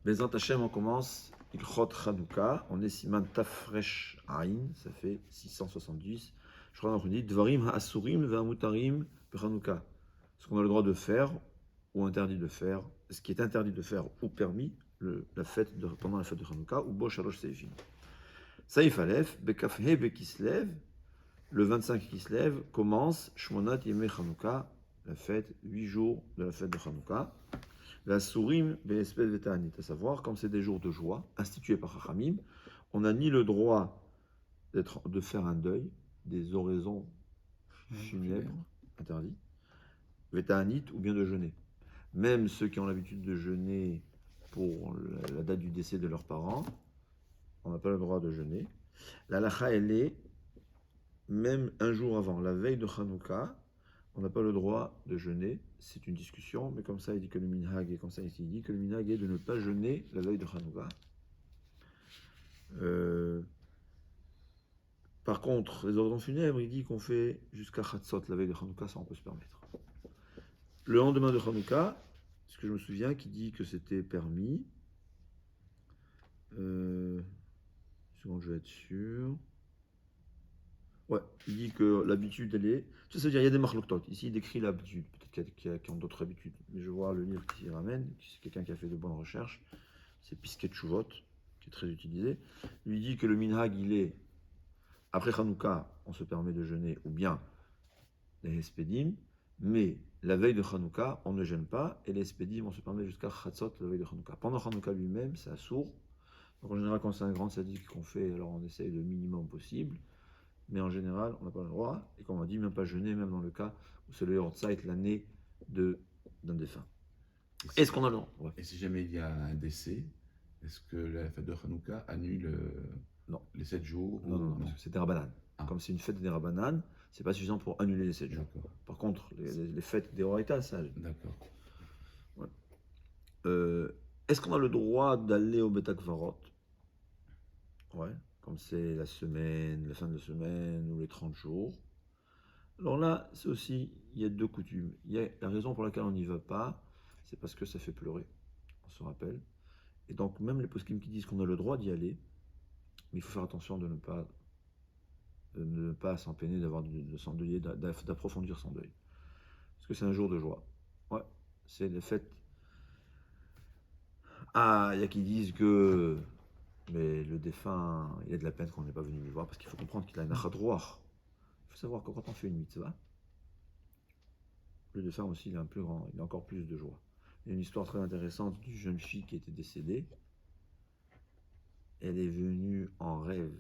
Bezrat Hashem, on commence Ilchot Chanouka, on est Siman Tafresh Aïn, ça fait 670. Je crois qu'on dit Dvarim Ha'asurim Ve'amutarim Chanouka. Ce qu'on a le droit de faire ou interdit de faire, ce qui est interdit de faire ou permis pendant la fête de Chanouka, ou Bo Shalosh Seifim. Saïf Aleph, Bekafhe Bekislev, le 25 Kislev, commence Shmonat Yemei Chanouka, la fête, 8 jours de la fête de Chanouka. La sourim be'espèce vetanit, à savoir, comme c'est des jours de joie institués par Chachamim, on n'a ni le droit de faire un deuil, des oraisons funèbres interdites, vetanit ou bien de jeûner. Même ceux qui ont l'habitude de jeûner pour la date du décès de leurs parents, on n'a pas le droit de jeûner. La lacha, elle est même un jour avant, la veille de Hanouka, on n'a pas le droit de jeûner, c'est une discussion, mais comme ça il dit que le minhag est comme ça, il dit que le minhag est de ne pas jeûner la veille de Hanouka. Par contre, les ordres funèbres, il dit qu'on fait jusqu'à Chatzot la veille de Hanouka, ça on peut se permettre. Le lendemain de Hanouka, ce que je me souviens, qui dit que c'était permis, seconde, je vais être sûr. Ouais, il dit que l'habitude, elle est. Ça veut dire il y a des marloktot. Ici, il décrit l'habitude. Peut-être qu'il y a qui ont d'autres habitudes. Mais je vois le livre qui ramène, c'est quelqu'un qui a fait de bonnes recherches. C'est Pisket Chuvot, qui est très utilisé. Lui dit que le minhag, il est. Après Hanouka, on se permet de jeûner, ou bien les hespedim. Mais la veille de Hanouka, on ne jeûne pas. Et les hespedim, on se permet jusqu'à Chatzot, la veille de Hanouka. Pendant Hanouka lui-même, c'est assourd. Donc en général, quand c'est un grand sadique qu'on fait, alors on essaye le minimum possible. Mais en général, on n'a pas le droit, et comme on dit, même pas jeûner, même dans le cas où c'est le Yortzeit, l'année d'un défunt. Est-ce qu'on a le droit? Ouais. Et si jamais il y a un décès, est-ce que la fête de Hanouka annule les 7 jours Non, parce que c'est des rabbanan. Comme c'est une fête des rabbanan, c'est pas suffisant pour annuler les 7 jours. Par contre, les fêtes des Horaïtas, ça. D'accord. Ouais. Est-ce qu'on a le droit d'aller au Betakvarot? Ouais. Comme c'est la semaine, la fin de semaine ou les 30 jours. Alors là, c'est aussi, il y a deux coutumes. Il y a la raison pour laquelle on n'y va pas, c'est parce que ça fait pleurer, on se rappelle. Et donc même les poskim qui disent qu'on a le droit d'y aller, mais il faut faire attention de ne pas s'en peiner, de s'endeuiller, d'approfondir son deuil. Parce que c'est un jour de joie. Ouais, c'est les fêtes. Ah, il y a qui disent que mais le défunt, il a de la peine qu'on n'est pas venu lui voir, parce qu'il faut comprendre qu'il a une achadroir. Il faut savoir que quand on fait une mitzvah, le défunt aussi, il a encore plus de joie. Il y a une histoire très intéressante d'une jeune fille qui était décédée. Elle est venue en rêve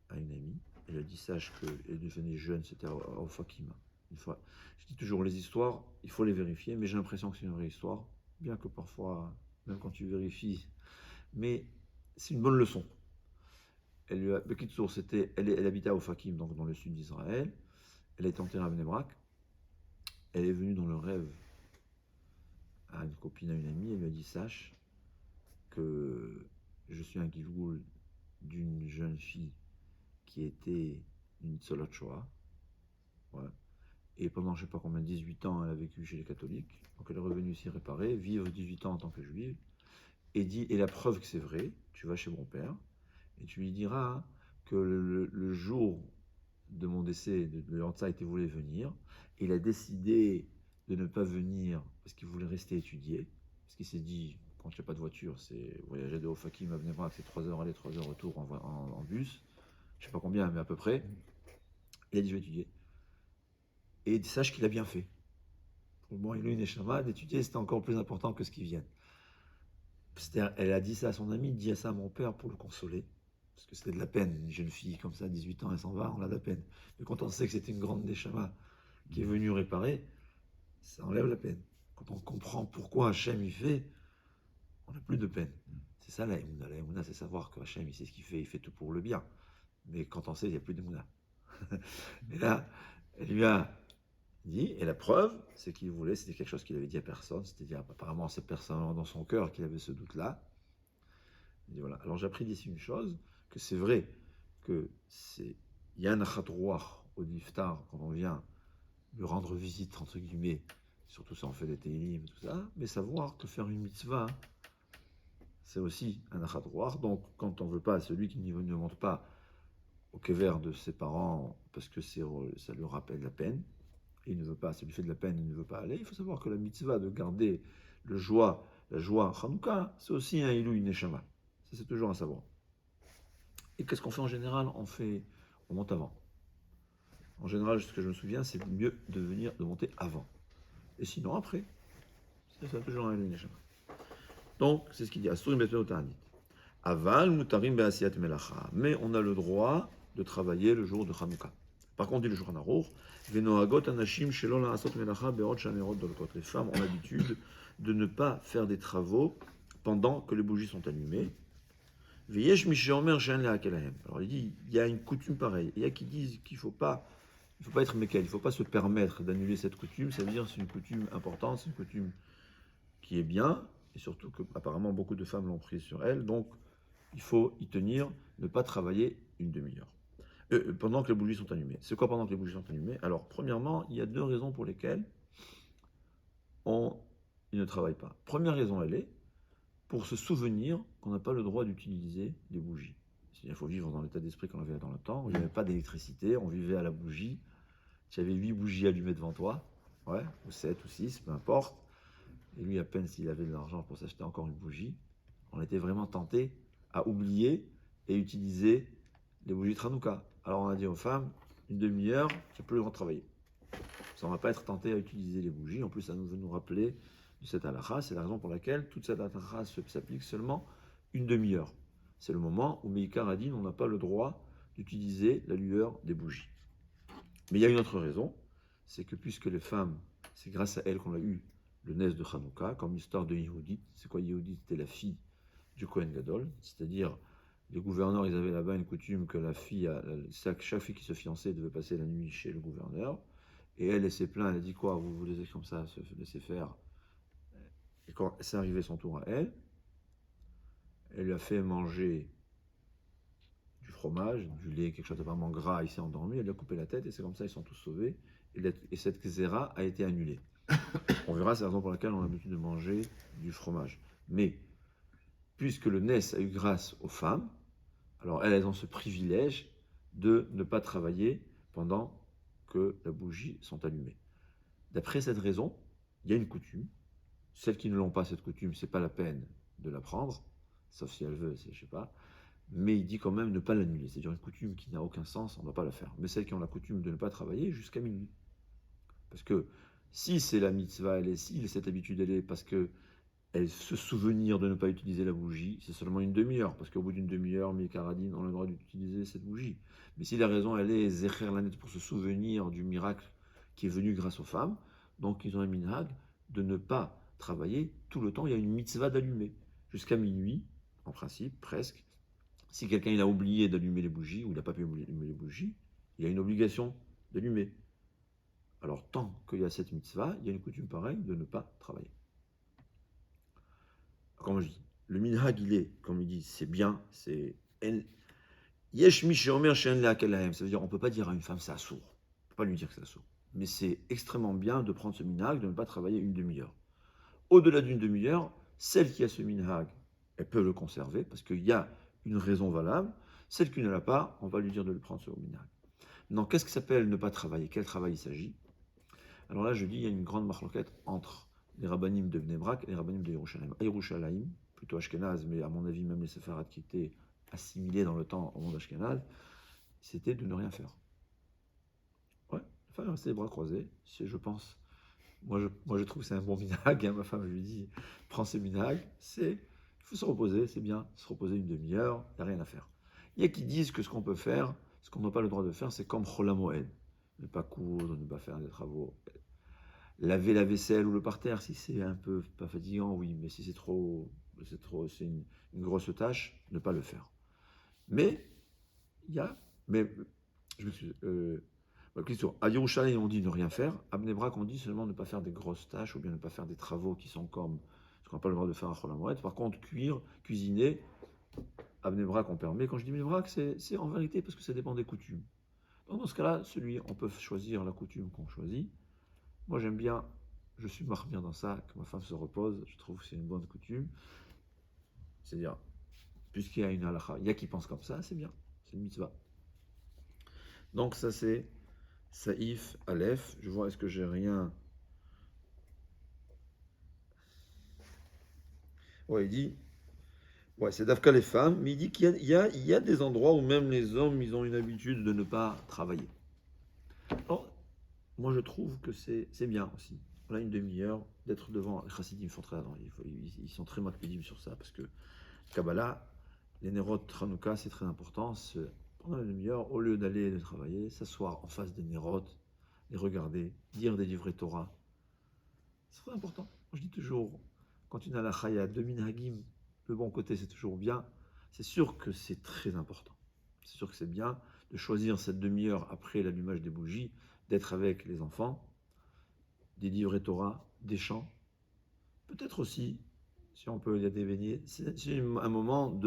à une amie. Elle a dit, sache qu'elle devenait jeune, c'était au Fakima. Une fois, je dis toujours, les histoires, il faut les vérifier, mais j'ai l'impression que c'est une vraie histoire, bien que parfois, même quand tu vérifies, mais c'est une bonne leçon. Elle habitait à Ofakim, donc dans le sud d'Israël. Elle a été enterrée à Bnei Brak. Elle est venue dans le rêve à une copine, à une amie. Elle lui a dit, sache que je suis un Gilgoul d'une jeune fille qui était une Tzolot Shoah. Ouais. Et pendant je ne sais pas combien, 18 ans, elle a vécu chez les catholiques. Donc elle est revenue s'y réparer, vivre 18 ans en tant que juive. Et la preuve que c'est vrai, tu vas chez mon père et tu lui diras que le jour de mon décès, de Hansa était voulu venir. Il a décidé de ne pas venir parce qu'il voulait rester étudier. Parce qu'il s'est dit, quand je n'ai pas de voiture, c'est voyager de Ofakim à Bnei Brak, c'est 3 heures aller, 3 heures retour en bus. Je ne sais pas combien, mais à peu près. Il a dit, je vais étudier. Et sache qu'il a bien fait. Bon, il a une échama, d'étudier, c'était encore plus important que ce qui vient. Elle a dit ça à son ami, dit ça à mon père pour le consoler. Parce que c'était de la peine, une jeune fille comme ça, 18 ans, elle s'en va, on a de la peine. Mais quand on sait que c'était une grande Neshama qui est venue réparer, ça enlève la peine. Quand on comprend pourquoi Hachem il fait, on n'a plus de peine. C'est ça la Emouna. La Emouna, c'est savoir que Hachem, il sait ce qu'il fait tout pour le bien. Mais quand on sait, il n'y a plus d'Emouna. Et là, elle lui a dit, et la preuve, c'est qu'il voulait, c'était quelque chose qu'il avait dit à personne, c'est-à-dire apparemment c'est personnellement dans son cœur qu'il avait ce doute-là. Il dit voilà. Alors j'ai appris d'ici une chose, que c'est vrai que il y a un achatrouach au Niftar quand on vient lui rendre visite, entre guillemets, surtout ça on fait des télim, tout ça, mais savoir que faire une mitzvah, c'est aussi un achat-droit. Donc, quand on ne veut pas, celui qui ne monte pas au kever de ses parents parce que ça lui rappelle la peine, et il ne veut pas, ça lui fait de la peine, il ne veut pas aller. Il faut savoir que la mitzvah de garder la joie Hanouka, c'est aussi un ilou, une neshama. Ça, c'est toujours à savoir. Et qu'est-ce qu'on fait en général? On monte avant. En général, ce que je me souviens, c'est mieux de monter avant. Et sinon, après, c'est toujours un ilou, une neshama. Donc, c'est ce qu'il dit. Asurim be'tmeut ta'anit. Aval mutarim be'asiyat melacha. Mais on a le droit de travailler le jour de Hanouka. Par contre, dit le Shulchan Aruch, Venoagot anashim shelo la'asot melacha be'od shanerot dolot. Les femmes ont l'habitude de ne pas faire des travaux pendant que les bougies sont allumées. Veyesh mi sheomer she'en le'akelahem. Alors il dit, il y a une coutume pareille. Il y a qui disent qu'il ne faut pas être mécal, il ne faut pas se permettre d'annuler cette coutume. Ça veut dire que c'est une coutume importante, c'est une coutume qui est bien, et surtout que apparemment beaucoup de femmes l'ont prise sur elle. Donc il faut y tenir, ne pas travailler une demi-heure. Pendant que les bougies sont allumées. C'est quoi pendant que les bougies sont allumées? Alors, premièrement, il y a deux raisons pour lesquelles il ne travaille pas. Première raison, elle est pour se souvenir qu'on n'a pas le droit d'utiliser les bougies. Il faut vivre dans l'état d'esprit qu'on avait dans le temps, où il n'y avait pas d'électricité, on vivait à la bougie. Tu avais 8 bougies allumées devant toi, ouais, ou 7 ou 6, peu importe. Et lui, à peine s'il avait de l'argent pour s'acheter encore une bougie, on était vraiment tenté à oublier et utiliser les bougies de Hanouka. Alors on a dit aux femmes, une demi-heure, tu n'as plus le droit de travailler. Ça ne va pas être tenté à utiliser les bougies. En plus, ça veut nous rappeler de cette halakha. C'est la raison pour laquelle toute cette halakha s'applique seulement une demi-heure. C'est le moment où Meikar a dit on n'a pas le droit d'utiliser la lueur des bougies. Mais il y a une autre raison, c'est que puisque les femmes, c'est grâce à elles qu'on a eu le nes de Hanouka, comme l'histoire de Yehudit. C'est quoi Yehudit? C'était la fille du Kohen Gadol, c'est-à-dire les gouverneurs, ils avaient là-bas une coutume que chaque fille qui se fiançait devait passer la nuit chez le gouverneur. Et elle s'est plainte, elle a dit quoi? Vous laissez comme ça se laisser faire. Et quand c'est arrivé son tour à elle, elle lui a fait manger du fromage, du lait, quelque chose d'apparemment gras, il s'est endormi, elle lui a coupé la tête et c'est comme ça ils sont tous sauvés. Et cette xéra a été annulée. On verra, c'est la raison pour laquelle on a l'habitude de manger du fromage. Mais, puisque le Nes a eu grâce aux femmes, alors elles ont ce privilège de ne pas travailler pendant que les bougies sont allumées. D'après cette raison, il y a une coutume. Celles qui ne l'ont pas, cette coutume, c'est pas la peine de la prendre, sauf si elle veut, je sais pas. Mais il dit quand même ne pas l'annuler. C'est-à-dire une coutume qui n'a aucun sens, on ne va pas la faire. Mais celles qui ont la coutume de ne pas travailler jusqu'à minuit. Parce que si c'est la mitzvah, si cette habitude, elle est parce que elle se souvenir de ne pas utiliser la bougie, c'est seulement une demi-heure, parce qu'au bout d'une demi-heure, mes caradines ont le droit d'utiliser cette bougie. Mais si la raison, elle est Zecher Lanet pour se souvenir du miracle qui est venu grâce aux femmes, donc ils ont un minhag de ne pas travailler tout le temps. Il y a une mitzvah d'allumer jusqu'à minuit, en principe, presque. Si quelqu'un il a oublié d'allumer les bougies, ou il n'a pas pu allumer les bougies, il y a une obligation d'allumer. Alors, tant qu'il y a cette mitzvah, il y a une coutume pareille de ne pas travailler. Comme je dis, le minhag, il est, comme il dit, c'est bien, c'est... Yesh mi sheomer she'en le'akelahem. Ça veut dire, on ne peut pas dire à une femme, c'est assourd. On ne peut pas lui dire que c'est assourd. Mais c'est extrêmement bien de prendre ce minhag, de ne pas travailler une demi-heure. Au-delà d'une demi-heure, celle qui a ce minhag, elle peut le conserver, parce qu'il y a une raison valable. Celle qui ne l'a pas, on va lui dire de le prendre sur le minhag. Maintenant, qu'est-ce qui s'appelle ne pas travailler? Quel travail il s'agit? Alors là, je dis, il y a une grande marloquette entre les rabbanim de Bnei Brak et les rabbanim de Yerushalayim. À Yerushalayim, plutôt Ashkenaz, mais à mon avis, même les séfarades qui étaient assimilés dans le temps au monde Ashkenaz, c'était de ne rien faire. Ouais, il fallait rester les bras croisés, je pense. Moi, je trouve que c'est un bon minhag. Hein, ma femme, je lui dis, prends ce minhag, il faut se reposer, c'est bien, se reposer une demi-heure, il n'y a rien à faire. Il y a qui disent que ce qu'on peut faire, ce qu'on n'a pas le droit de faire, c'est comme Cholam Moed. Ne pas coudre, ne pas faire des travaux. Laver la vaisselle ou le parterre, si c'est un peu pas fatigant, oui, mais si c'est une grosse tâche, ne pas le faire. Mais je m'excuse. À Yerushalayim, on dit ne rien faire. À Bnei Brak, on dit seulement ne pas faire des grosses tâches ou bien ne pas faire des travaux qui sont comme ce qu'on n'a pas le droit de faire à Chol Hamoed. Par contre, cuisiner, à Bnei Brak, on permet. Quand je dis Bnei Brak, c'est en vérité parce que ça dépend des coutumes. Donc, dans ce cas-là, on peut choisir la coutume qu'on choisit. Moi, j'aime bien, je suis bien dans ça, que ma femme se repose. Je trouve que c'est une bonne coutume. C'est-à-dire, puisqu'il y a une halakha, il y a qui pense comme ça, c'est bien, c'est une mitzvah. Donc ça c'est Saïf, Aleph, je vois, est-ce que j'ai rien... Ouais, il dit, ouais, c'est Dafka les femmes, mais il dit qu'il y a des endroits où même les hommes, ils ont une habitude de ne pas travailler. Alors, moi je trouve que c'est bien aussi. On a une demi-heure d'être devant. Les chassidim font très ils sont très makpidim sur ça, parce que Kabbalah, les Nérot Hanouka, c'est très important. Pendant une demi-heure, au lieu d'aller de travailler, s'asseoir en face des Nérot, les regarder, dire des livrets Torah. C'est très important. Moi, je dis toujours, quand une halakha, il y a deux minhagim, le bon côté, c'est toujours bien. C'est sûr que c'est très important. C'est sûr que c'est bien de choisir cette demi-heure après l'allumage des bougies, d'être avec les enfants, des livrets Torah, des chants. Peut-être aussi, si on peut y adévenir, c'est un moment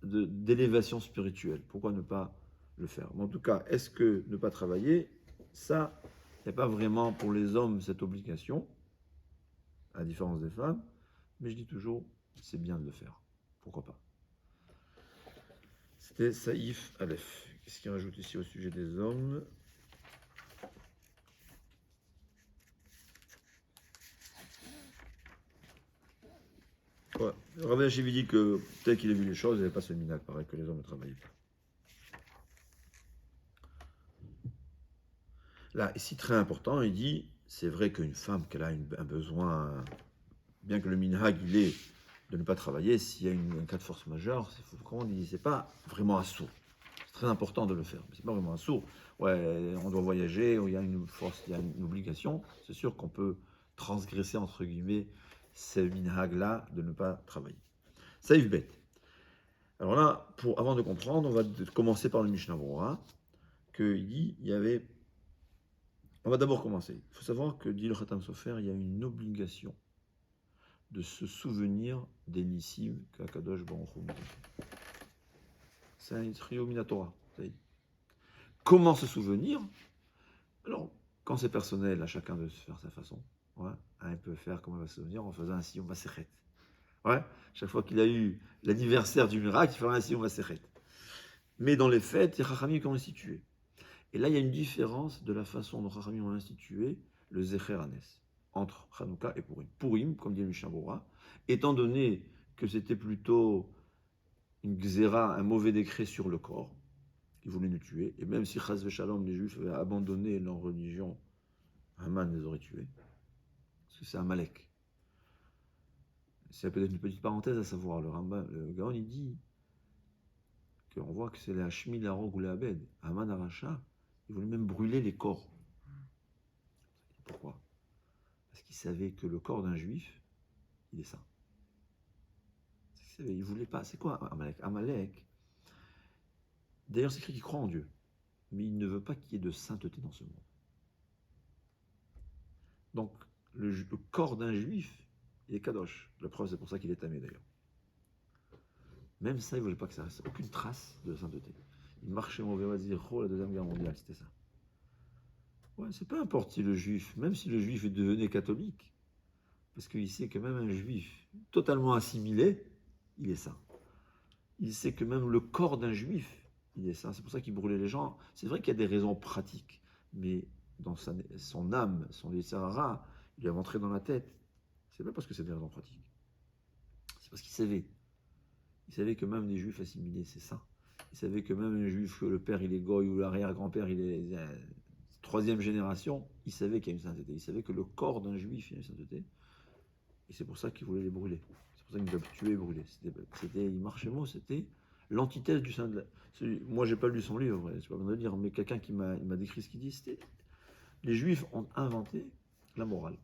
d'élévation spirituelle. Pourquoi ne pas le faire? Mais en tout cas, est-ce que ne pas travailler, ça, il n'y a pas vraiment pour les hommes cette obligation, à la différence des femmes, mais je dis toujours, c'est bien de le faire. Pourquoi pas? C'était Saïf Aleph. Qu'est-ce qu'il rajoute ici au sujet des hommes? Ouais. Rabbi Hachivi dit que tel qu'il a vu les choses, il n'y avait pas ce minac, pareil que les hommes ne travaillaient pas. Là, ici, très important, il dit, c'est vrai qu'une femme, qu'elle a un besoin, bien que le minhag, il est de ne pas travailler, s'il y a un cas de force majeure, comment on dit, c'est pas vraiment assourd. C'est très important de le faire, mais c'est pas vraiment assourd. Ouais, on doit voyager, il y a une force, il y a une obligation, c'est sûr qu'on peut transgresser, entre guillemets, ce minhag-là de ne pas travailler. Saïf bet. Alors là, avant de comprendre, on va commencer par le Mishnah Brura, qu'il dit, il y avait... On va d'abord commencer. Il faut savoir que, dit le Khatam Sofer, il y a une obligation de se souvenir des Nissim qu'Akadosh Baruch Hu nous a fait. C'est un trio Minatora. Comment se souvenir? Alors, quand c'est personnel, à chacun de se faire sa façon. Ouais. Un peut faire comment il va se souvenir en faisant un sillon Maseret. Ouais. Chaque fois qu'il a eu l'anniversaire du miracle, il fera un sillon Maseret. Mais dans les fêtes, les Chachamim ont institué. Et là, il y a une différence de la façon dont Chachamim ont institué le Zecher Hanes entre Hanouka et Purim. Purim, comme dit le Mishnah Brura, étant donné que c'était plutôt une xéra, un mauvais décret sur le corps, qui voulait nous tuer, et même si Chaz Shalom, les Juifs avaient abandonné leur religion, Haman les aurait tués, parce que c'est Amalek. C'est peut-être une petite parenthèse à savoir, le Gaon, il dit qu'on voit que c'est les Hashmi, la Rogue ou les Abed. Haman Aracha, il voulait même brûler les corps. Pourquoi? Parce qu'il savait que le corps d'un Juif, il est saint. Il voulait pas. C'est quoi Amalek? Amalek, d'ailleurs, c'est écrit qu'il croit en Dieu, mais il ne veut pas qu'il y ait de sainteté dans ce monde. Donc, le corps d'un Juif, il est kadosh. La preuve, c'est pour ça qu'il est tamé d'ailleurs. Même ça, il ne voulait pas que ça reste aucune trace de sainteté. Il marchait mauvais Zéro, la Deuxième Guerre mondiale, c'était ça. Ouais, c'est peu importe si le Juif, même si le Juif est devenu catholique, parce qu'il sait que même un Juif totalement assimilé, il est saint. Il sait que même le corps d'un Juif, il est saint. C'est pour ça qu'il brûlait les gens. C'est vrai qu'il y a des raisons pratiques, mais dans son âme, son Yetzirah, il lui a rentré dans la tête. C'est pas parce que c'est des raisons pratiques. C'est parce qu'il savait. Il savait que même des Juifs assimilés, c'est saint. Il savait que même un Juif, que le père il est goy ou l'arrière-grand-père il est troisième génération, il savait qu'il y a une sainteté. Il savait que le corps d'un Juif il y a une sainteté. Et c'est pour ça qu'il voulait les brûler. C'est pour ça qu'il les a tués et brûlés. C'était l'antithèse du saint. Moi, j'ai pas lu son livre, je ne peux pas me le dire, mais quelqu'un qui m'a décrit ce qu'il dit, c'était les Juifs ont inventé la morale.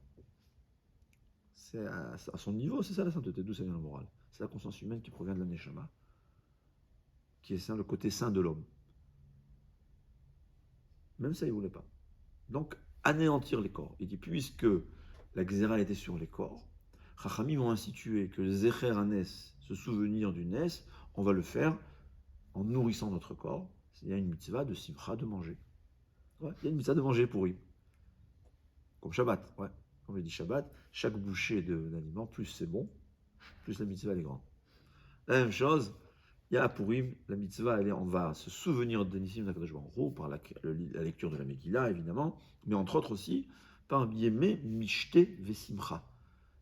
C'est à son niveau, c'est ça la sainteté. D'où ça vient la morale? C'est la conscience humaine qui provient de la Neshama, qui est saint, le côté saint de l'homme. Même ça, il ne voulait pas. Donc, anéantir les corps. Il dit, puisque la Xéra était sur les corps, Chachamim ont institué que le Zecher Hanes, se souvenir du Nes, on va le faire en nourrissant notre corps. Il y a une mitzvah de simcha, de manger. Ouais, il y a une mitzvah de manger pourri. Comme Shabbat. Ouais. Comme je dit Shabbat, chaque bouchée d'aliment, plus c'est bon, plus la mitzvah elle est grande. La même chose, il y a à Purim, la mitzvah, on va se souvenir de Nissim d'Akadosh Baruch Hu par la lecture de la Megillah, évidemment, mais entre autres aussi par Yemé Mishte Vesimcha,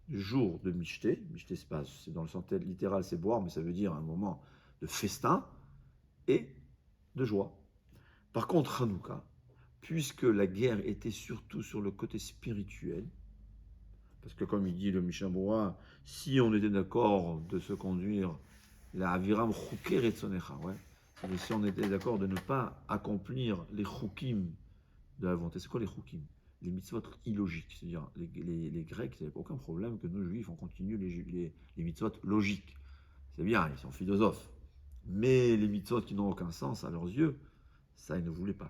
le jour de Mishte. Mishte, c'est dans le sens littéral, c'est boire, mais ça veut dire un moment de festin et de joie. Par contre, Hanouka, puisque la guerre était surtout sur le côté spirituel, parce que comme il dit le Mishnah Berurah, si on était d'accord de se conduire la aviram chouker et tsonecha, ouais. Si on était d'accord de ne pas accomplir les choukim de la volonté, c'est quoi les choukim? Les mitzvot illogiques, c'est-à-dire les Grecs, il n'y avait aucun problème que nous Juifs, on continue les mitzvot logiques. C'est bien, ils sont philosophes. Mais les mitzvot qui n'ont aucun sens à leurs yeux, ça, ils ne voulaient pas.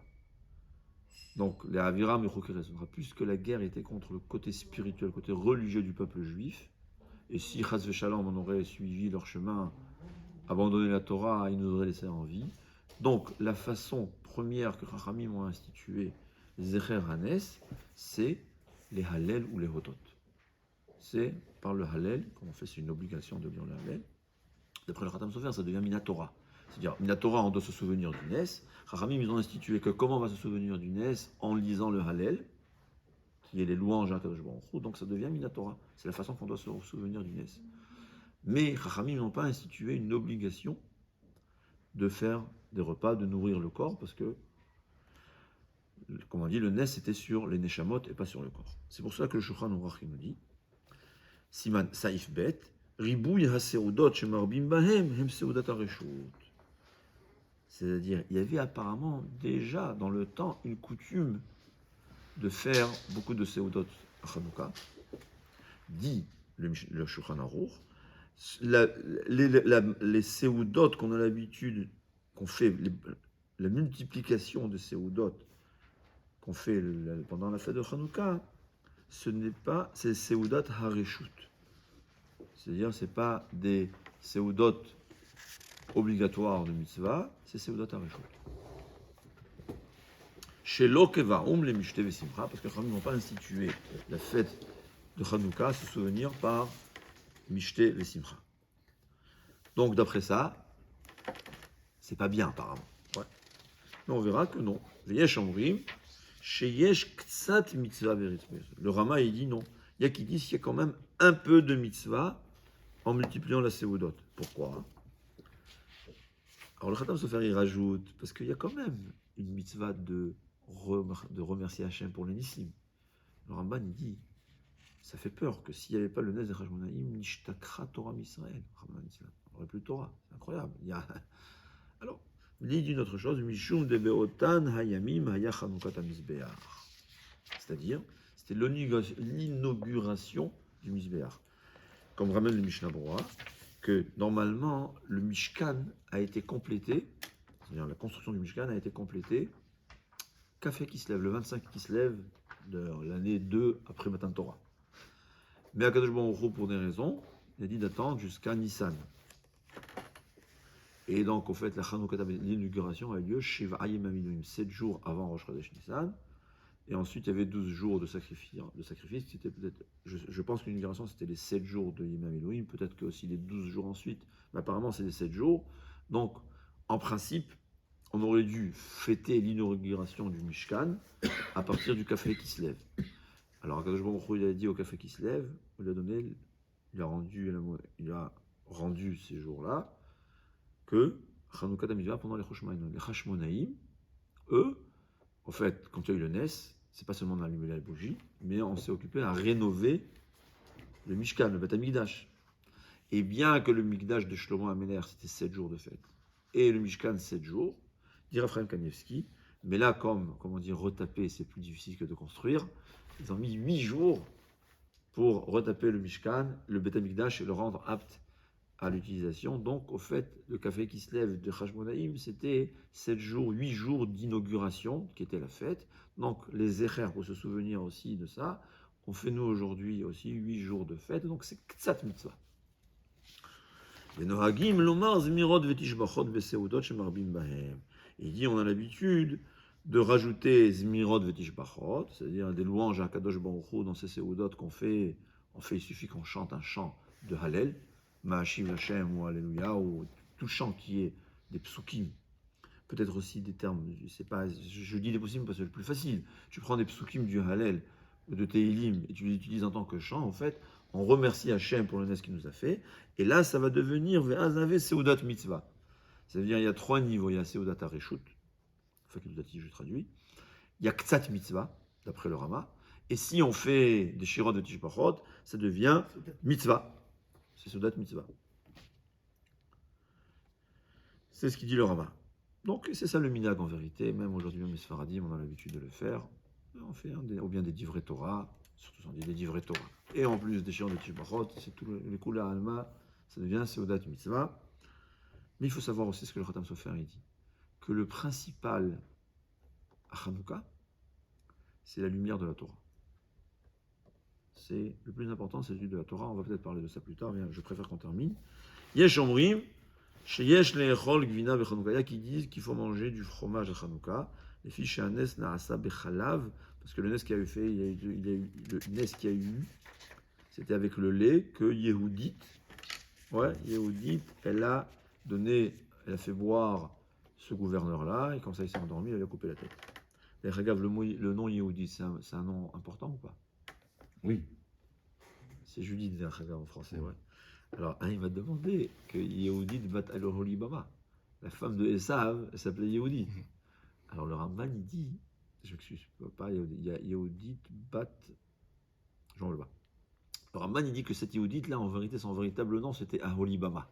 Donc, les aviram et chouker et tsonecha, puisque la guerre était contre le côté spirituel, le côté religieux du peuple juif, et si Chas Veshalom on aurait suivi leur chemin, abandonné la Torah, ils nous auraient laissé en vie. Donc, la façon première que Chachamim ont institué Zecher Hanes, c'est les Hallel ou les Hodot. C'est par le Hallel, comme on fait, c'est une obligation de lire le Hallel. D'après le Khatam Sofer, ça devient Minatora. C'est-à-dire, Minatora, on doit se souvenir du Nes. Chachamim, ils ont institué que comment on va se souvenir du Nes en lisant le Hallel, qui est les louanges à Kadosh Baruch Hu, donc ça devient Minatora. C'est la façon qu'on doit se souvenir du Nes. Mais Chachamim n'ont pas institué une obligation de faire des repas, de nourrir le corps, parce que, comme on dit, le Nes était sur les Neshamot et pas sur le corps. C'est pour ça que le Shulchan Aruch nous dit, Siman Saif Bet, Ribouy HaSeudot Shemarbim Bahem Hem Seudat HaReshut. C'est-à-dire, il y avait apparemment déjà dans le temps une coutume de faire beaucoup de Seudot à Hanouka, dit le Shulchan Aruch. Les Seudot qu'on a l'habitude, qu'on fait, la multiplication de Seudot qu'on fait pendant la fête de Hanouka, ce n'est pas, c'est Seudot Hareshut. C'est-à-dire, ce n'est pas des Seudot obligatoires de mitzvah, c'est Seudot Hareshut. Chez l'Okevaum, les Mishte Vesimcha, parce que les Chachamim n'ont pas institué la fête de Hanouka, se souvenir par Mishte Vesimcha. Donc, d'après ça, c'est pas bien apparemment. Ouais. Mais on verra que non. Veyesh Omrim, Sheyesh Ktsat Mitzvah Beritzmez. Le Rama, il dit non. Il y a qui disent qu'il y a quand même un peu de mitzvah en multipliant la Seudot. Pourquoi? Alors le Khatam Sofer, il rajoute, parce qu'il y a quand même une mitzvah de remercier Hachem pour les Nissim. Le Ramban, il dit, ça fait peur que s'il n'y avait pas le Nes de Chashmonaïm, Nishtakra Torah Misraël, on n'aurait plus de Torah. C'est incroyable. Alors, il dit d'une autre chose, Mishum de Beotan Hayamim Haya Chanukat HaMizbeach. C'est-à-dire, c'était l'inauguration du Mizbeach. Comme ramène le Mishnah Berurah, que normalement, le Mishkan a été complété, c'est-à-dire la construction du Mishkan a été complétée, Café qui se lève, le 25 qui se lève de l'année 2 après Matan Torah. Mais Akadosh Baruch Hu, pour des raisons, il a dit d'attendre jusqu'à Nissan. Et donc, au fait, la Chanukah, l'inauguration a eu lieu chez Va'ayim Aminuim, 7 jours avant Rosh Chodesh Nissan. Et ensuite, il y avait 12 jours de sacrifice. C'était peut-être, je pense que l'inauguration, c'était les 7 jours de Yimam Elohim, peut-être que aussi les 12 jours ensuite. Mais apparemment, c'est les 7 jours. Donc, en principe, on aurait dû fêter l'inauguration du Mishkan à partir du café qui se lève. Alors, Akadosh Baruch Hu, il a dit au café qui se lève, il a rendu ces jours-là que Chanukah Tamizvah pendant les Choshmonaïm. Les Chashmonaïm, eux, en fait, quand il y a eu le Nes, c'est pas seulement d'allumer la bougie, mais on s'est occupé à rénover le Mishkan, le Beth Amikdash. Et bien que le Mikdash de Shlomo Améler, c'était 7 jours de fête, et le Mishkan 7 jours, dit Raphaël Kanievski, mais là, comme on dit, retaper, c'est plus difficile que de construire, ils ont mis 8 jours pour retaper le Mishkan, le Beth Amikdash, et le rendre apte à l'utilisation. Donc, au fait, le café qui se lève de Chashmonaïm, c'était 7 jours, 8 jours d'inauguration, qui était la fête. Donc, les Zecher, pour se souvenir aussi de ça, on fait nous aujourd'hui aussi 8 jours de fête. Donc, c'est Ktsat Mitzvah. Il dit, on a l'habitude de rajouter Zmirot Vetishbachot, c'est-à-dire des louanges à Kadosh Baruch Hu dans ces Seudot qu'on fait. Il suffit qu'on chante un chant de Hallel. Ma'ashiv Hashem ou Alléluia, ou tout chant qui est des psukim. Peut-être aussi des termes, je dis des possibles parce que c'est le plus facile. Tu prends des psukim du Hallel ou de Tehillim et tu les utilises en tant que chant, en fait, on remercie Hachem pour le nes qu'il nous a fait, et là, ça va devenir Ve'azave Seudat Mitzvah. Ça veut dire il y a 3 niveaux. Il y a Seudat Areshut, facultatif, je traduis. Il y a Ktsat Mitzvah, d'après le Rama. Et si on fait des Shirot de Tishbachot, ça devient Mitzvah. C'est Seudat Mitzvah. C'est ce qu'il dit le Rama. Donc c'est ça le minag en vérité. Même aujourd'hui, même les Sfaradim, on a l'habitude de le faire. On fait ou bien des divrei Torah, surtout on dit des divrei Torah. Et en plus des Shirot de Tishbachot, c'est tout les Kula Alma, ça devient Seudat Mitzvah. Mais il faut savoir aussi ce que le Khatam Sofer il dit. Que le principal à Hanouka, c'est la lumière de la Torah. C'est le plus important, c'est celui de la Torah. On va peut-être parler de ça plus tard, mais je préfère qu'on termine. Yesh Omrim, Sheyesh Le'echol Gvina B'Chanouka. Il y a qui disent qu'il faut manger du fromage à Hanouka. Les filles chez un nes Na'asa Bechalav, parce que le nes qui a eu fait, le nes qui a eu, c'était avec le lait que Yehudit, elle a fait boire ce gouverneur-là, et comme ça il s'est endormi, elle lui a coupé la tête. Et regarde, le nom Yehudi, c'est un nom important ou pas? Oui. C'est Judith, en français, ouais. Alors, il m'a demandé que Yehudit bat al-Holibama. La femme de Esav, elle s'appelait Yehudit. Alors, le Ramban, il dit, je m'excuse, pas Yehudit, il y a Yehudit bat, j'en veux pas. Le Ramban, il dit que cette Yehudit, là, en vérité, son véritable nom, c'était Aholibama.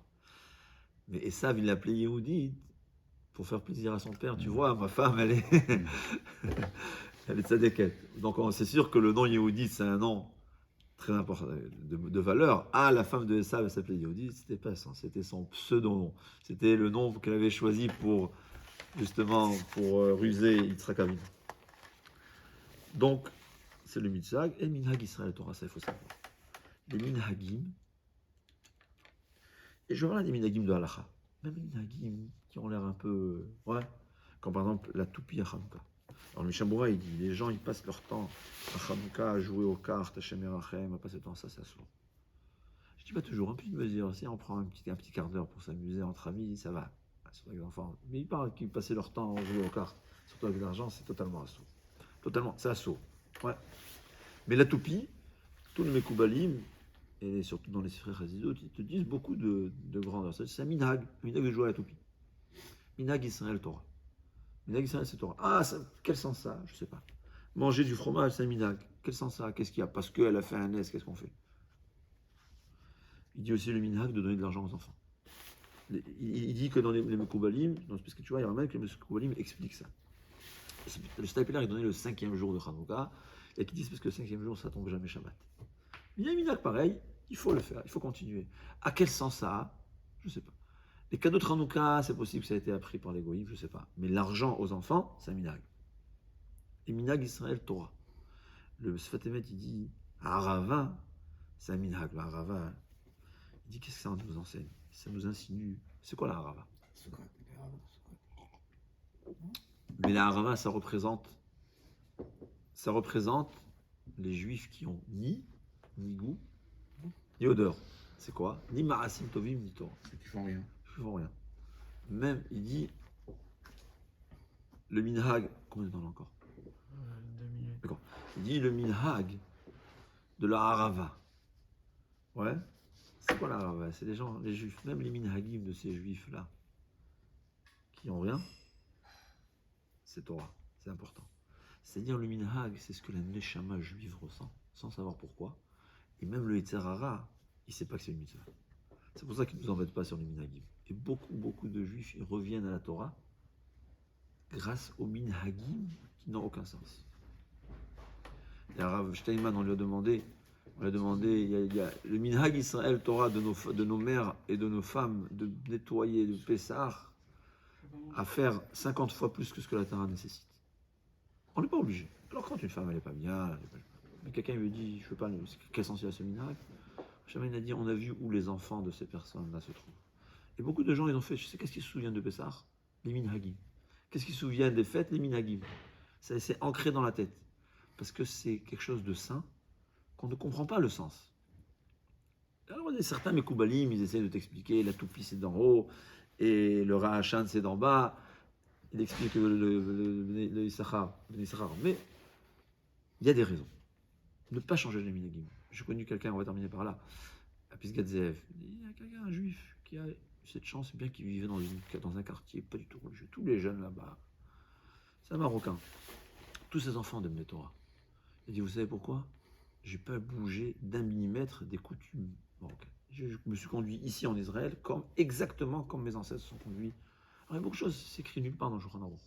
Mais Esav, il l'appelait Yehudit pour faire plaisir à son père. Tu vois, ma femme, elle est tzadéket. Donc, c'est sûr que le nom Yehudit, c'est un nom très important, de valeur. Ah, la femme de Esav, elle s'appelait Yehudit, c'était pas ça, c'était son pseudo-nom. C'était le nom qu'elle avait choisi pour, justement, pour ruser Yitzhak Avinu. Donc, c'est le mitzvah. Et minhag Israël Torah, ça il faut savoir. Les minhagim, et je vois des minhagim de halacha, même les minhagim qui ont l'air un peu, comme par exemple la toupie à Hanouka. Alors le Mishamoura, il dit, les gens, ils passent leur temps à Hanouka, à jouer aux cartes, à Shem Yerachem, à passer le temps, ça sourd. Je dis pas toujours, un peu de mesure, si on prend un petit quart d'heure pour s'amuser entre amis, ça va, surtout avec les enfants. Mais ils parlent qu'ils passaient leur temps à jouer aux cartes, surtout avec l'argent, c'est totalement assaut. Totalement, c'est assaut. Ouais. Mais la toupie, tous les Mekoubalim, et surtout dans les frères Hazidot, ils te disent beaucoup de grandeur. C'est un minhag de jouer à la toupie. Minhag Israël Torah. Minhag Israël, c'est Torah. Ah, quel sens ça? Je sais pas. Manger du fromage, c'est un minhag. Quel sens ça? Qu'est-ce qu'il y a? Parce qu'elle a fait un nes, qu'est-ce qu'on fait? Il dit aussi le minhag de donner de l'argent aux enfants. Il dit que dans les Mekoubalim, parce que tu vois, il y a un mec que les Mekoubalim explique ça. Le Stapler, il donnait le 5e jour de Hanouka, et qui disent parce que le 5e jour, ça tombe jamais Shabbat. Il y a un minhag pareil, il faut le faire, il faut continuer. À quel sens ça a? Je ne sais pas. Les cadeaux de Hanouka, c'est possible que ça a été appris par les goïms, je ne sais pas. Mais l'argent aux enfants, c'est un minhag. Et minhag Israël Torah. Le Sfat Emet, il dit Arava, c'est un minhag. Le Arava, il dit qu'est-ce que ça nous enseigne? Ça nous insinue. C'est quoi la Arava? Mais la Arava, ça représente les juifs qui ont ni goût, ni odeur. C'est quoi? Ni marasim tovim, ni Torah. Qui font rien. Qui font rien. Même, il dit, le minhag, combien de temps encore? 2 minutes. D'accord. Il dit le minhag de la Harava. Ouais. C'est quoi la Harava? C'est les gens, les juifs, même les minhagim de ces juifs-là, qui ont rien, c'est Torah. C'est important. C'est-à-dire le minhag, c'est ce que la neshama juive ressent, sans savoir pourquoi. Et même le Yetzer Hara, il ne sait pas que c'est une mitzvah. C'est pour ça qu'il ne nous embête pas sur les minhagim. Et beaucoup de juifs ils reviennent à la Torah grâce aux minhagim qui n'ont aucun sens. Et Rav Steinman, on lui a demandé, il y a le minhag Israël Torah de nos mères et de nos femmes de nettoyer le Pessah à faire 50 fois plus que ce que la Torah nécessite. On n'est pas obligé. Alors quand une femme elle n'est pas bien, mais quelqu'un lui dit, je ne veux pas, quel sens il y a ce minhag? Jamais il a dit, on a vu où les enfants de ces personnes-là se trouvent. Et beaucoup de gens, ils ont fait, je sais qu'est-ce qu'ils se souviennent de Pessah? Les minhagim. Qu'est-ce qu'ils se souviennent des fêtes? Les minhagim. Ça c'est ancré dans la tête. Parce que c'est quelque chose de saint, qu'on ne comprend pas le sens. Alors, il y a certains Mekoubalim, ils essaient de t'expliquer la toupie c'est d'en haut et le Ra'achan c'est d'en bas. Il explique le Issachar, mais il y a des raisons. Ne pas changer les minagim. J'ai connu quelqu'un, on va terminer par là, à Pisgat Ze'ev. Il y a quelqu'un, un juif, qui a cette chance, bien qu'il vivait dans un quartier pas du tout religieux. Tous les jeunes là-bas, c'est un Marocain. Tous ces enfants de Torah. Il dit, vous savez pourquoi? J'ai pas bougé d'un millimètre des coutumes marocaines. Je me suis conduit ici en Israël exactement comme mes ancêtres se sont conduits. Alors, il y a beaucoup de choses, c'est écrit nulle part dans le Shulchan Aruch.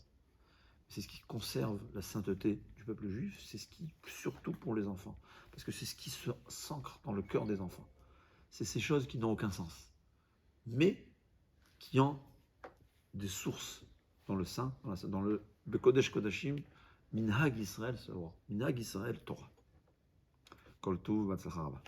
C'est ce qui conserve la sainteté du peuple juif, c'est ce qui, surtout pour les enfants, parce que c'est ce qui s'ancre dans le cœur des enfants. C'est ces choses qui n'ont aucun sens, mais qui ont des sources dans le Saint, dans le Bekodesh Kodashim, Minhag Israël, Minhag Israël Torah. Kol Tov, Batzlacha Rabba.